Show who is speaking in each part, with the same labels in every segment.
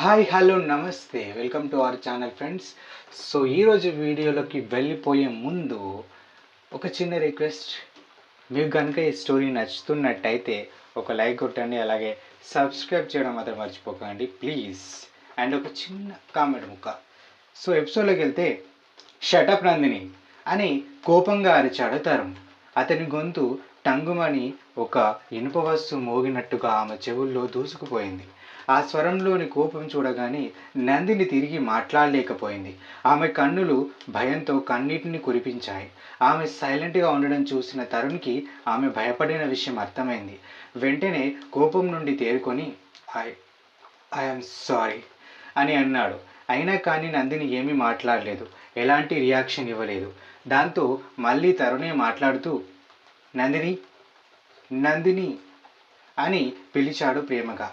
Speaker 1: Hi hello నమస్తే welcome to our channel friends. So ఈరోజు వీడియోలోకి వెళ్ళిపోయే ముందు ఒక చిన్న రిక్వెస్ట్. మీకు కనుక ఈ స్టోరీ నచ్చుతున్నట్టయితే ఒక లైక్ కొట్టండి, అలాగే సబ్స్క్రైబ్ చేయడం మాత్రం మర్చిపోకండి ప్లీజ్. అండ్ ఒక చిన్న కామెంట్ ముక్క. సో ఎపిసోడ్లోకి వెళ్తే షటప్ నందిని అని కోపంగా అరిచాడు తరుణ్. అతని గొంతు టంగుమని ఒక ఇనుప వస్తువు మోగినట్టుగా ఆమె చెవుల్లో దూసుకుపోయింది. ఆ స్వరంలోని కోపం చూడగానే నందిని తిరిగి మాట్లాడలేకపోయింది. ఆమె కన్నులు భయంతో కన్నీటిని కురిపించాయి. ఆమె సైలెంట్గా ఉండడం చూసిన తరుణ్కి ఆమె భయపడిన విషయం అర్థమైంది. వెంటనే కోపం నుండి తేరుకొని ఐఎమ్ సారీ అని అన్నాడు. అయినా కానీ నందిని ఏమీ మాట్లాడలేదు, ఎలాంటి రియాక్షన్ ఇవ్వలేదు. దాంతో మళ్ళీ తరుణే మాట్లాడుతూ నందిని నందిని అని పిలిచాడు ప్రేమగా.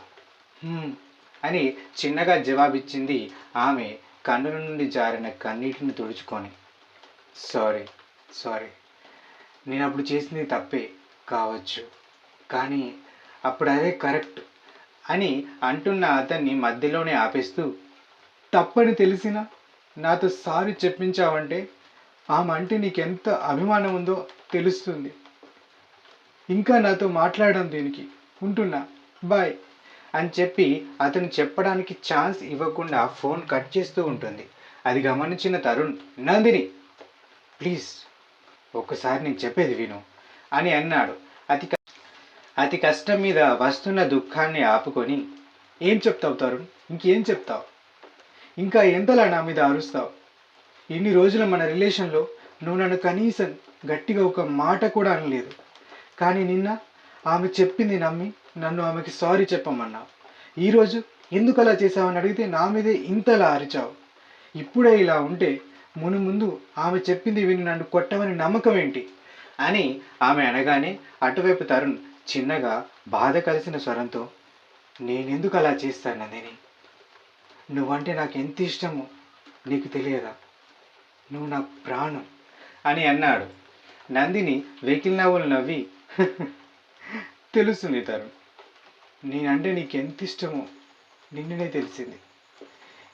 Speaker 1: అని చిన్నగా జవాబిచ్చింది ఆమె కన్నుల నుండి జారిన కన్నీటిని తుడుచుకొని. సారీ సారీ, నేను అప్పుడు చేసింది తప్పే కావచ్చు, కానీ అప్పుడు అదే కరెక్ట్ అని అంటున్న అతన్ని మధ్యలోనే ఆపేస్తూ, తప్పని తెలిసినా నాతో సారీ చెప్పించావంటే ఆమె అంటే నీకెంత అభిమానం ఉందో తెలుస్తుంది. ఇంకా నాతో మాట్లాడడం దేనికి, ఉంటున్నా, బాయ్ అని చెప్పి అతను చెప్పడానికి ఛాన్స్ ఇవ్వకుండా ఫోన్ కట్ చేస్తూ ఉంటుంది. అది గమనించిన తరుణ్, నందిని ప్లీజ్ ఒక్కసారి నేను చెప్పేది విను అని అన్నాడు. అతి కష్టం మీద వస్తున్న దుఃఖాన్ని ఆపుకొని, ఏం చెప్తావు తరుణ్, ఇంకేం చెప్తావు, ఇంకా ఎంతలా నా మీద అరుస్తావు? ఇన్ని రోజుల మన రిలేషన్లో నువ్వు నన్ను కనీసం గట్టిగా ఒక మాట కూడా అనలేదు. కానీ నిన్న ఆమె చెప్పింది నమ్మి నన్ను ఆమెకి సారీ చెప్పమన్నావు. ఈరోజు ఎందుకు అలా చేసావని అడిగితే నా మీదే ఇంతలా అరిచావు. ఇప్పుడే ఇలా ఉంటే ముందు ఆమె చెప్పింది విని నన్ను కొట్టమని నమ్మకం ఏంటి అని ఆమె అనగానే అటువైపు తరుణ్ చిన్నగా బాధ కలిసిన స్వరంతో, నేనెందుకు అలా చేస్తాను నందిని, నువ్వంటే నాకు ఎంత ఇష్టమో నీకు తెలియదా, నువ్వు నా ప్రాణం అని అన్నాడు. నందిని వెకిల్ నవ్వులు నవ్వి, తెలుస్తుంది తరుణ్, నేనంటే నీకు ఎంత ఇష్టమో నిన్ననే తెలిసింది,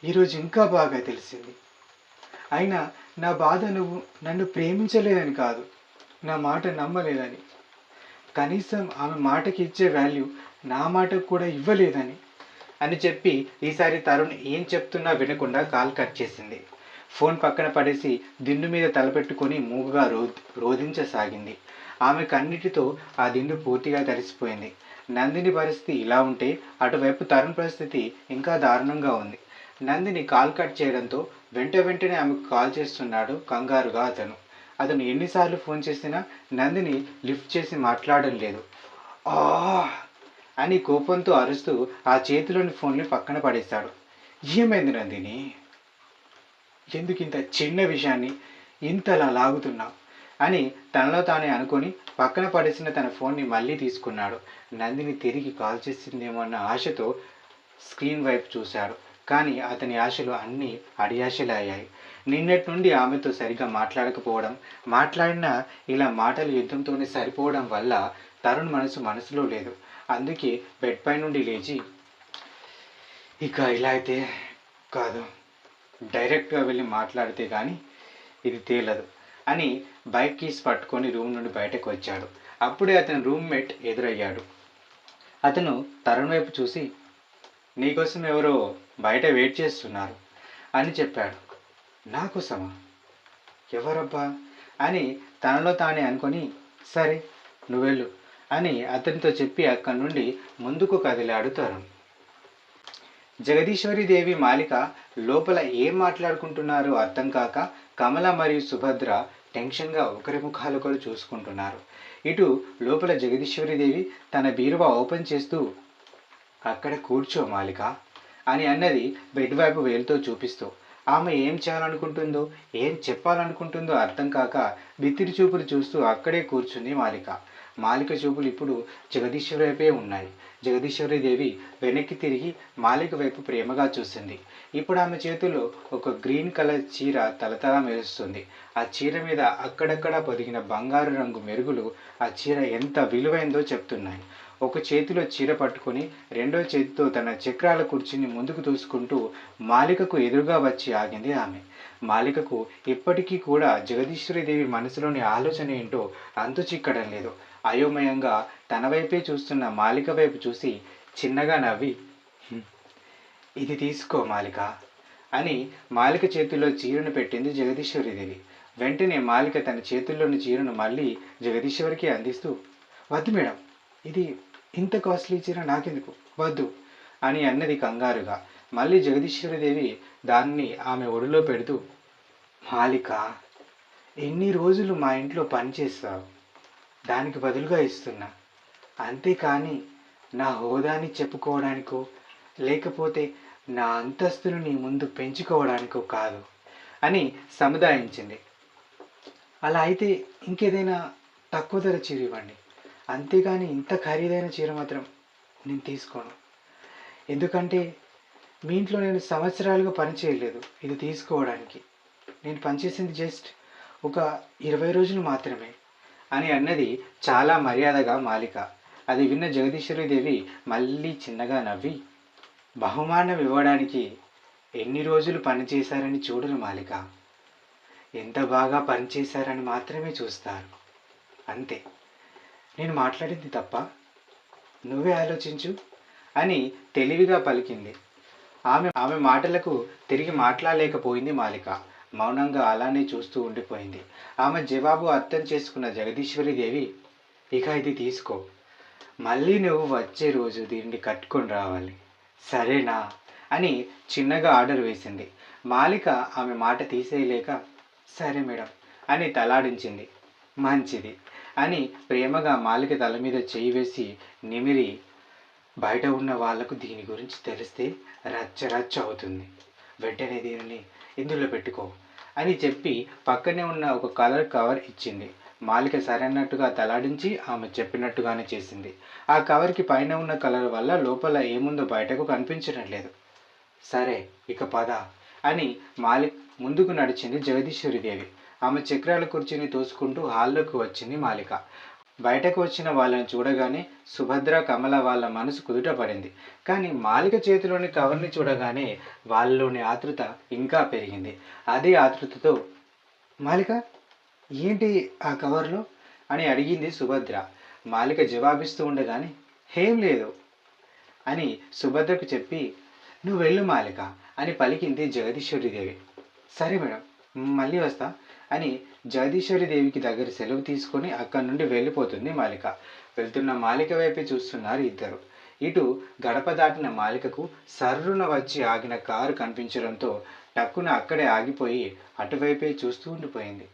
Speaker 1: ఈరోజు ఇంకా బాగా తెలిసింది. అయినా నా బాధ నువ్వు నన్ను ప్రేమించలేదని కాదు, నా మాట నమ్మలేదని, కనీసం ఆమె మాటకి ఇచ్చే వాల్యూ నా మాటకు కూడా ఇవ్వలేదని అని చెప్పి ఈసారి తరుణ్ ఏం చెప్తున్నా వినకుండా కాల్ కట్ చేసింది. ఫోన్ పక్కన పడేసి దిండు మీద తలపెట్టుకొని మూగుగా రోధించసాగింది. ఆమె కన్నిటితో ఆ దిండు పూర్తిగా తడిసిపోయింది. నందిని పరిస్థితి ఇలా ఉంటే అటువైపు తరుణ్ పరిస్థితి ఇంకా దారుణంగా ఉంది. నందిని కాల్ కట్ చేయడంతో వెంటనే ఆమెకు కాల్ చేస్తున్నాడు కంగారుగా అతను ఎన్నిసార్లు ఫోన్ చేసినా నందిని లిఫ్ట్ చేసి మాట్లాడడం లేదు. అని కోపంతో అరుస్తూ ఆ చేతిలోని ఫోన్ని పక్కన పడేశాడు. ఏమైంది నందిని, ఎందుకు ఇంత చిన్న విషయాన్ని ఇంతలా లాగుతున్నావు అని తనలో తానే అనుకొని పక్కన పడేసిన తన ఫోన్ని మళ్ళీ తీసుకున్నాడు. నందిని తిరిగి కాల్ చేసిందేమో అన్న ఆశతో స్క్రీన్ వైపు చూశాడు. కానీ అతని ఆశలు అన్నీ అడియాశలే అయ్యాయి. నిన్నటి నుండి ఆమెతో సరిగ్గా మాట్లాడకపోవడం, మాట్లాడినా ఇలా మాటలు యుద్ధంతోనే సరిపోవడం వల్ల తరుణ్ మనసులో లేదు. అందుకే బెడ్ పై నుండి లేచి, ఇక ఇలా అయితే కాదు, డైరెక్ట్గా వెళ్ళి మాట్లాడితే కానీ ఇది తేలదు అని బైక్ కీస్ పట్టుకొని రూమ్ నుండి బయటకు వచ్చాడు. అప్పుడే అతని రూమ్మేట్ ఎదురయ్యాడు. అతను తరుణ్ వైపు చూసి, నీకోసం ఎవరో బయట వెయిట్ చేస్తున్నారు అని చెప్పాడు. నా కోసమా, ఎవరబ్బా అని తనలో తానే అనుకొని, సరే నువ్వెళ్ళు అని అతనితో చెప్పి అక్కడి నుండి ముందుకు కదిలాడు తరుణ్. జగదీశ్వరీదేవి మాలిక లోపల ఏం మాట్లాడుకుంటున్నారో అర్థం కాక కమల మరియు సుభద్ర టెన్షన్గా ఒకరి ముఖాలొకరు చూసుకుంటున్నారు. ఇటు లోపల జగదీశ్వరీదేవి తన బీరువా ఓపెన్ చేస్తూ, అక్కడ కూర్చో మాలిక అని అన్నది బెడ్ వైపు వేలుతో చూపిస్తూ. ఆమె ఏం చేయాలనుకుంటుందో ఏం చెప్పాలనుకుంటుందో అర్థం కాక బిత్తిరి చూపులు చూస్తూ అక్కడే కూర్చుంది మాలిక. మాలిక చూపులు ఇప్పుడు జగదీశ్వరి వైపే ఉన్నాయి. జగదీశ్వరీదేవి వెనక్కి తిరిగి మాలిక వైపు ప్రేమగా చూసింది. ఇప్పుడు ఆమె చేతిలో ఒక గ్రీన్ కలర్ చీర తలతలా మెరుస్తుంది. ఆ చీర మీద అక్కడక్కడ పొదిగిన బంగారు రంగు మెరుగులు ఆ చీర ఎంత విలువైందో చెప్తున్నాయి. ఒక చేతిలో చీర పట్టుకొని రెండో చేతితో తన చక్రాల కుర్చీని ముందుకు తోసుకుంటూ మాలికకు ఎదురుగా వచ్చి ఆగింది ఆమె. మాలికకు ఇప్పటికీ కూడా జగదీశ్వరీదేవి మనసులోని ఆలోచన ఏంటో అంతు చిక్కడం లేదు. అయోమయంగా తన వైపే చూస్తున్న మాలిక వైపు చూసి చిన్నగా నవ్వి, ఇది తీసుకో మాలిక అని మాలిక చేతిలో చీరను పెట్టింది జగదీశ్వరీదేవి. వెంటనే మాలిక తన చేతుల్లోని చీరను మళ్ళీ జగదీశ్వరికి అందిస్తూ, వద్దు మేడం, ఇది ఇంత కాస్ట్లీ చీర నాకెందుకు, వద్దు అని అన్నది కంగారుగా. మళ్ళీ జగదీశ్వరీదేవి దాన్ని ఆమె ఒడిలో పెడుతూ, మాలిక, ఎన్ని రోజులు మా ఇంట్లో పనిచేస్తావు, దానికి బదులుగా ఇస్తున్నా. అంతేకాని నా హోదాని చెప్పుకోవడానికో లేకపోతే నా అంతస్తును నీ ముందు పెంచుకోవడానికో కాదు అని సముదాయించింది. అలా అయితే ఇంకేదైనా తక్కువ ధర చీర ఇవ్వండి, అంతేగాని ఇంత ఖరీదైన చీర మాత్రం నేను తీసుకోను. ఎందుకంటే మీ ఇంట్లో నేను సంవత్సరాలుగా పని చేయలేదు ఇది తీసుకోవడానికి. నేను పనిచేసింది జస్ట్ ఒక 20 రోజులు మాత్రమే అని అన్నది చాలా మర్యాదగా మాలిక. అది విన్న జగదీశ్వరీదేవి మళ్ళీ చిన్నగా నవ్వి, బహుమానం ఇవ్వడానికి ఎన్ని రోజులు పనిచేశారని చూడరు మాలిక, ఎంత బాగా పనిచేశారని మాత్రమే చూస్తారు. అంతే. నేను మాట్లాడింది తప్ప, నువ్వే ఆలోచించు అని తెలివిగా పలికింది. ఆమె మాటలకు తిరిగి మాట్లాడలేకపోయింది మాలిక. మౌనంగా అలానే చూస్తూ ఉండిపోయింది. ఆమె జవాబు అర్థం చేసుకున్న జగదీశ్వరీదేవి, ఇక ఇది తీసుకో, మళ్ళీ నువ్వు వచ్చే రోజు దీన్ని కట్టుకొని రావాలి, సరేనా అని చిన్నగా ఆర్డర్ వేసింది. మాలిక ఆమె మాట తీసేయలేక, సరే మేడం అని తలాడించింది. మంచిది అని ప్రేమగా మాలిక తల మీద చేయి వేసి నిమిరి, బయట ఉన్న వాళ్లకు దీని గురించి తెలిస్తే రచ్చ రచ్చ అవుతుంది, వెంటనే దీనిని ఇందులో పెట్టుకో అని చెప్పి పక్కనే ఉన్న ఒక కలర్ కవర్ ఇచ్చింది. మాలిక సరైనట్టుగా తలాడించి ఆమె చెప్పినట్టుగానే చేసింది. ఆ కవర్కి పైన ఉన్న కలర్ వల్ల లోపల ఏముందో బయటకు కనిపించడం లేదు. సరే ఇక పద అని మాలిక్ ముందుకు నడిచింది జగదీశ్వరీదేవి. ఆమె చక్రాల కుర్చీని తోసుకుంటూ హాల్లోకి వచ్చింది మాలిక. బయటకు వచ్చిన వాళ్ళని చూడగానే సుభద్ర, కమల వాళ్ళ మనసు కుదుట పడింది. కానీ మాలిక చేతిలోని కవర్ని చూడగానే వాళ్ళలోని ఆతృత ఇంకా పెరిగింది. అదే ఆతృతతో, మాలిక, ఏంటి ఆ కవర్లో అని అడిగింది సుభద్ర. మాలిక జవాబిస్తూ ఉండగానే, ఏం లేదు అని సుభద్రకు చెప్పి, నువ్వు వెళ్ళు మాలిక అని పలికింది జగదీశ్వరీదేవి. సరే మేడం, మళ్ళీ వస్తా అని జగదీశ్వరీదేవికి దగ్గర సెలవు తీసుకొని అక్కడి నుండి వెళ్ళిపోతుంది మాలిక. వెళ్తున్న మాలిక వైపే చూస్తున్నారు ఇద్దరు. ఇటు గడప దాటిన మాలికకు సర్రున వచ్చి ఆగిన కారు కనిపించడంతో టక్కున అక్కడే ఆగిపోయి అటువైపే చూస్తూ ఉండిపోయింది.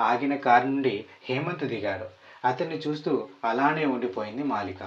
Speaker 1: ఆగిన కారు నుండి హేమంత్ దిగాడు. అతన్ని చూస్తూ అలానే ఉండిపోయింది మాలిక.